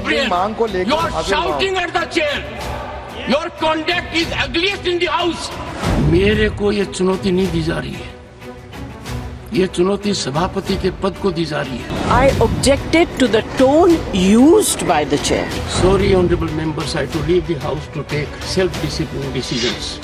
अपनी मांग को लेकर you are shouting at the chair. Your conduct is ugliest in the house. मेरे को ये चुनौती नहीं दी जा रही है, ये चुनौती सभापति के पद को दी जा रही है। I objected to the tone used by the chair. Sorry, honorable members, I had to leave the house to take self-disciplined decisions.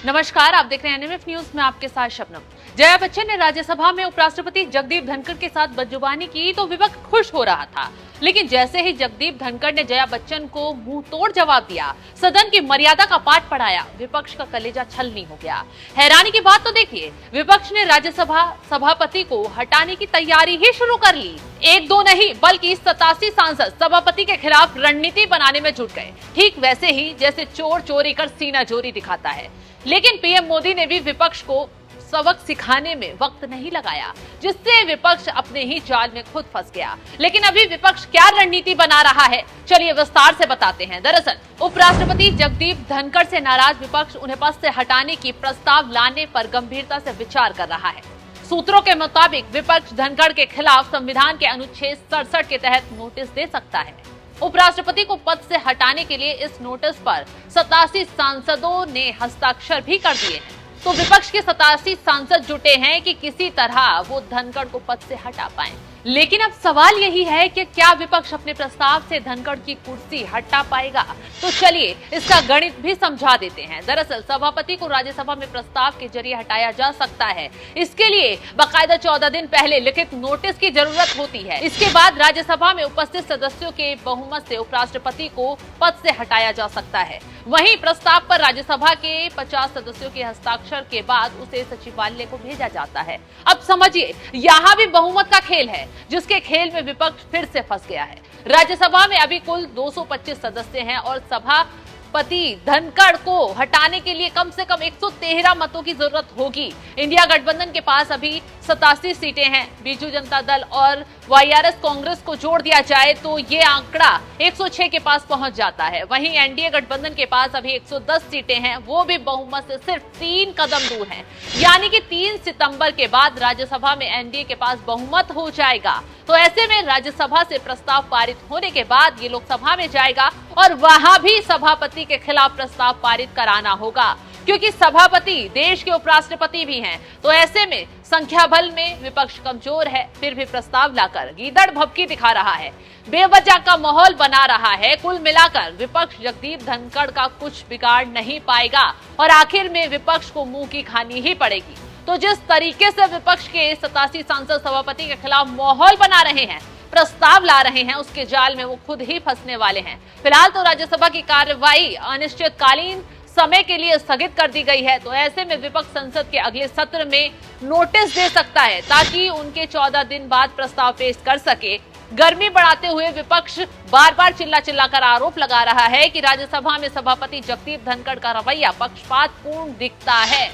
नमस्कार, आप देख रहे हैं एनएमएफ न्यूज में आपके साथ शबनम। जया बच्चन ने राज्यसभा में उपराष्ट्रपति जगदीप धनखड़ के साथ बदजुबानी की तो विपक्ष खुश हो रहा था, लेकिन जैसे ही जगदीप धनखड़ ने जया बच्चन को मुंह तोड़ जवाब दिया, सदन की मर्यादा का पाठ पढ़ाया, विपक्ष का कलेजा छलनी हो गया। हैरानी की बात तो देखिए, विपक्ष ने राज्यसभा सभापति को हटाने की तैयारी ही शुरू कर ली। एक दो नहीं बल्कि 87 सांसद सभापति के खिलाफ रणनीति बनाने में जुट गए, ठीक वैसे ही जैसे चोर चोरी कर सीना चोरी दिखाता है। लेकिन पीएम मोदी ने भी विपक्ष को सबक सिखाने में वक्त नहीं लगाया, जिससे विपक्ष अपने ही जाल में खुद फंस गया। लेकिन अभी विपक्ष क्या रणनीति बना रहा है, चलिए विस्तार से बताते हैं। दरअसल उपराष्ट्रपति जगदीप धनखड़ से नाराज विपक्ष उन्हें पद से हटाने की प्रस्ताव लाने पर गंभीरता से विचार कर रहा है। सूत्रों के मुताबिक विपक्ष धनखड़ के खिलाफ संविधान के अनुच्छेद 67 के तहत नोटिस दे सकता है। उपराष्ट्रपति को पद से हटाने के लिए इस नोटिस पर 87 सांसदों ने हस्ताक्षर भी कर दिए हैं। तो विपक्ष के 87 सांसद जुटे हैं कि किसी तरह वो धनखड़ को पद से हटा पाएं। लेकिन अब सवाल यही है कि क्या विपक्ष अपने प्रस्ताव से धनखड़ की कुर्सी हटा पाएगा? तो चलिए इसका गणित भी समझा देते हैं। दरअसल सभापति को राज्यसभा में प्रस्ताव के जरिए हटाया जा सकता है। इसके लिए बाकायदा 14 दिन पहले लिखित नोटिस की जरूरत होती है। इसके बाद राज्यसभा में उपस्थित सदस्यों के बहुमत से उपराष्ट्रपति को पद से हटाया जा सकता है। वहीं प्रस्ताव पर राज्यसभा के 50 सदस्यों के हस्ताक्षर के बाद उसे सचिवालय को भेजा जाता है। अब समझिए, यहाँ भी बहुमत का खेल है, जिसके खेल में विपक्ष फिर से फंस गया है। राज्यसभा में अभी कुल 225 सदस्य हैं और सभापति धनखड़ को हटाने के लिए कम से कम 113 मतों की जरूरत होगी। इंडिया गठबंधन के पास अभी 87 सीटें हैं। बीजू जनता दल और वाईआरएस कांग्रेस को जोड़ दिया जाए तो ये आंकड़ा 106 के पास पहुंच जाता है। वहीं एनडीए गठबंधन के पास अभी 110 सीटें हैं, वो भी बहुमत से सिर्फ 3 कदम दूर हैं। यानी कि 3 सितंबर के बाद राज्यसभा में एनडीए के पास बहुमत हो जाएगा। तो ऐसे में राज्यसभा से प्रस्ताव पारित होने के बाद ये लोकसभा में जाएगा और वहां भी सभापति के खिलाफ प्रस्ताव पारित कराना होगा, क्योंकि सभापति देश के उपराष्ट्रपति भी हैं। तो ऐसे में संख्या बल में विपक्ष कमजोर है, फिर भी प्रस्ताव लाकर गीदड़ भभकी दिखा रहा है, बेवजह का माहौल बना रहा है। कुल मिलाकर विपक्ष जगदीप धनखड़ का कुछ बिगाड़ नहीं पाएगा और आखिर में विपक्ष को मुंह की खानी ही पड़ेगी। तो जिस तरीके से विपक्ष के 87 सांसद सभापति के खिलाफ माहौल बना रहे हैं, प्रस्ताव ला रहे हैं, उसके जाल में वो खुद ही फंसने वाले हैं। फिलहाल तो राज्यसभा की कार्यवाही अनिश्चितकालीन समय के लिए स्थगित कर दी गई है। तो ऐसे में विपक्ष संसद के अगले सत्र में नोटिस दे सकता है ताकि उनके 14 दिन बाद प्रस्ताव पेश कर सके। गर्मी बढ़ाते हुए विपक्ष बार बार चिल्ला चिल्लाकर आरोप लगा रहा है कि राज्यसभा में सभापति जगदीप धनखड़ का रवैया पक्षपातपूर्ण दिखता है।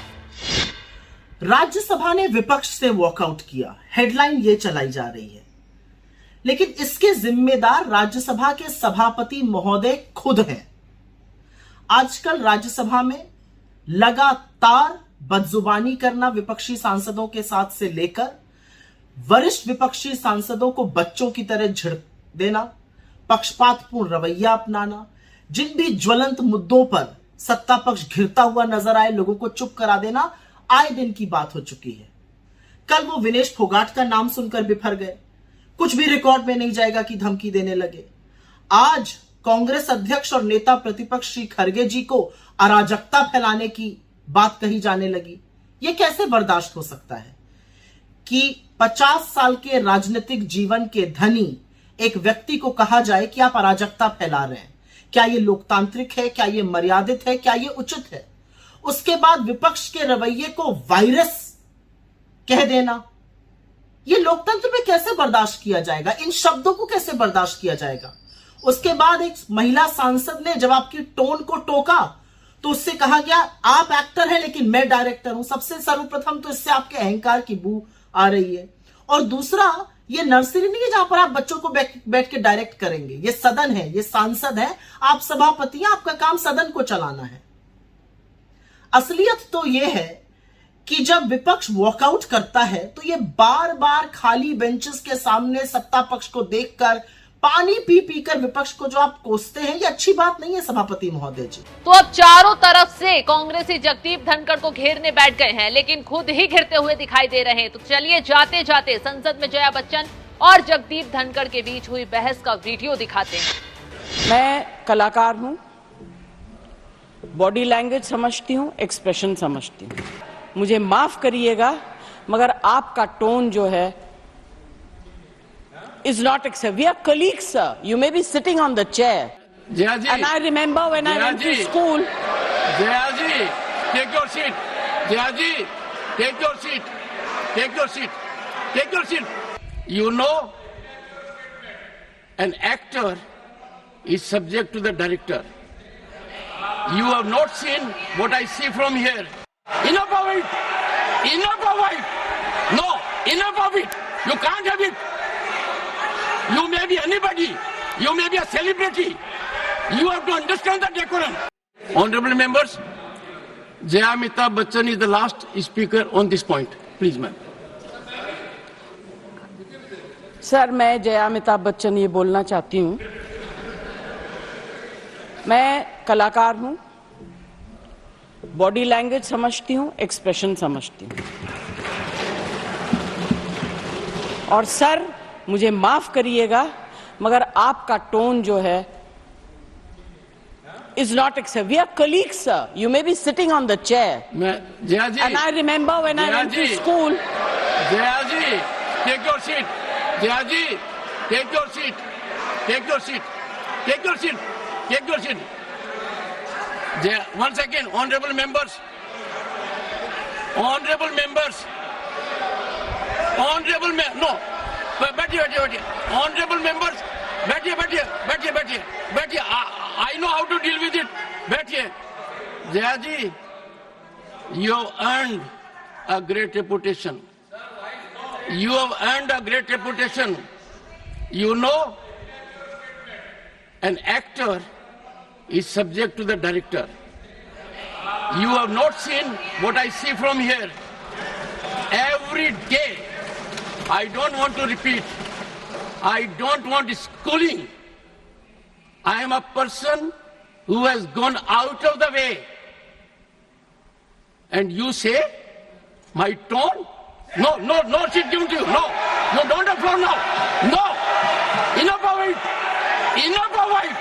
राज्यसभा ने विपक्ष से वॉकआउट किया, हेडलाइन ये चलाई जा रही है, लेकिन इसके जिम्मेदार राज्यसभा के सभापति महोदय खुद हैं। आजकल राज्यसभा में लगातार बदजुबानी करना विपक्षी सांसदों के साथ से लेकर वरिष्ठ विपक्षी सांसदों को बच्चों की तरह झिड़क देना, पक्षपातपूर्ण रवैया अपनाना, जिन भी ज्वलंत मुद्दों पर सत्ता पक्ष घिरता हुआ नजर आए लोगों को चुप करा देना आए दिन की बात हो चुकी है। कल वो विनेश फोगाट का नाम सुनकर बिफर गए, कुछ भी रिकॉर्ड में नहीं जाएगा कि धमकी देने लगे। आज कांग्रेस अध्यक्ष और नेता प्रतिपक्ष श्री खरगे जी को अराजकता फैलाने की बात कही जाने लगी। यह कैसे बर्दाश्त हो सकता है कि 50 साल के राजनीतिक जीवन के धनी एक व्यक्ति को कहा जाए कि आप अराजकता फैला रहे हैं? क्या यह लोकतांत्रिक है? क्या यह मर्यादित है? क्या यह उचित है? उसके बाद विपक्ष के रवैये को वायरस कह देना, यह लोकतंत्र में कैसे बर्दाश्त किया जाएगा? इन शब्दों को कैसे बर्दाश्त किया जाएगा? उसके बाद एक महिला सांसद ने जब आपकी टोन को टोका तो उससे कहा गया आप एक्टर हैं लेकिन मैं डायरेक्टर हूं। सबसे सर्वप्रथम तो इससे आपके अहंकार की बू आ रही है। और दूसरा, ये नर्सरी नहीं है जहां पर आप बच्चों को बैठ के डायरेक्ट करेंगे। ये सदन है, ये सांसद है, आप सभापति हैं, आपका काम सदन को चलाना है। असलियत तो यह है कि जब विपक्ष वॉकआउट करता है तो ये बार बार खाली बेंचेस के सामने सत्ता पक्ष को देखकर पानी पी पी कर विपक्ष को जो आप कोसते हैं, ये अच्छी बात नहीं है सभापति महोदय जी। तो अब चारों तरफ से कांग्रेसी जगदीप धनखड़ को घेरने बैठ गए हैं, लेकिन खुद ही घिरते हुए दिखाई दे रहे हैं। तो चलिए जाते जाते संसद में जया बच्चन और जगदीप धनखड़ के बीच हुई बहस का वीडियो दिखाते हैं। मैं कलाकार हूं, बॉडी लैंग्वेज समझती हूं, एक्सप्रेशन समझती हूं। मुझे माफ करिएगा मगर आपका टोन जो है is not acceptable. We are colleagues, sir. You may be sitting on the chair. Jaya ji. And I remember when I went to school. Jaya ji, take your seat. Jaya ji, take your seat. Take your seat. Take your seat. You know, an actor is subject to the director. You have not seen what I see from here. Enough of it. Enough of it. No, enough of it. You can't have it. You may be anybody. You may be a celebrity. You have to understand the decorum. Honorable members, Jaya Amitabh Bachchan is the last speaker on this point. Please, ma'am. Sir, मैं जया अमिताभ बच्चन ये बोलना चाहती हूं, मैं कलाकार हूं, body language समझती हूं, एक्सप्रेशन समझती हूं। और सर, मुझे माफ करिएगा मगर आपका टोन जो है is not acceptable. We are colleagues, sir. You may be sitting on the chair. Jaya ji. And I remember when I went to school. Jaya ji, take your seat. Jaya ji, take your seat. Take your seat. Take your seat. Take your seat. Jaya, one second, honorable members. Honorable members. Honorable no. बैठिए। Honorable members, बैठिए। I know how to deal with it. बैठिए। Jaya ji, you have earned a great reputation. You have earned a great reputation. You know, an actor is subject to the director. You have not seen what I see from here. Every day, I don't want to repeat. I don't want schooling. I am a person who has gone out of the way. And you say, my tone? No, she's given to you. No, you don't have floor now. No, enough of it. Enough of it.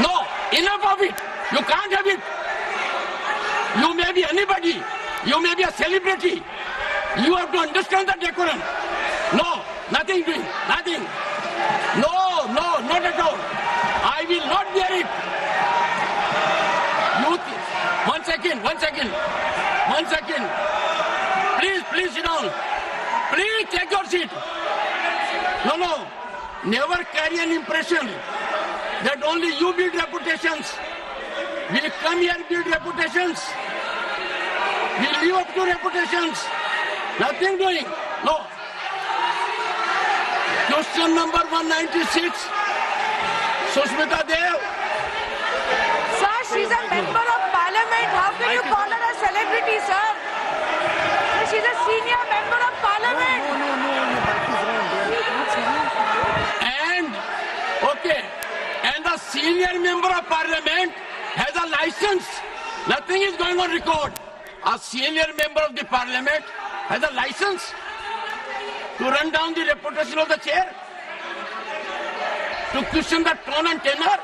No, enough of it. You can't have it. You may be anybody. You may be a celebrity. You have to understand the decorum. No, nothing doing, nothing. No, not at all. I will not bear it. One second. Please sit down. Please take your seat. No. Never carry an impression that only you build reputations. We come here and build reputations. We live up to reputations. Nothing doing. No. Question number 196. Sushmita Dev. Sir, she's a member of parliament. How can you call her a celebrity, sir? She's a senior member of parliament. And the senior member of parliament has a license. Nothing is going on record. A senior member of the parliament has a license to run down the reputation of the chair, to question the tone and tenor.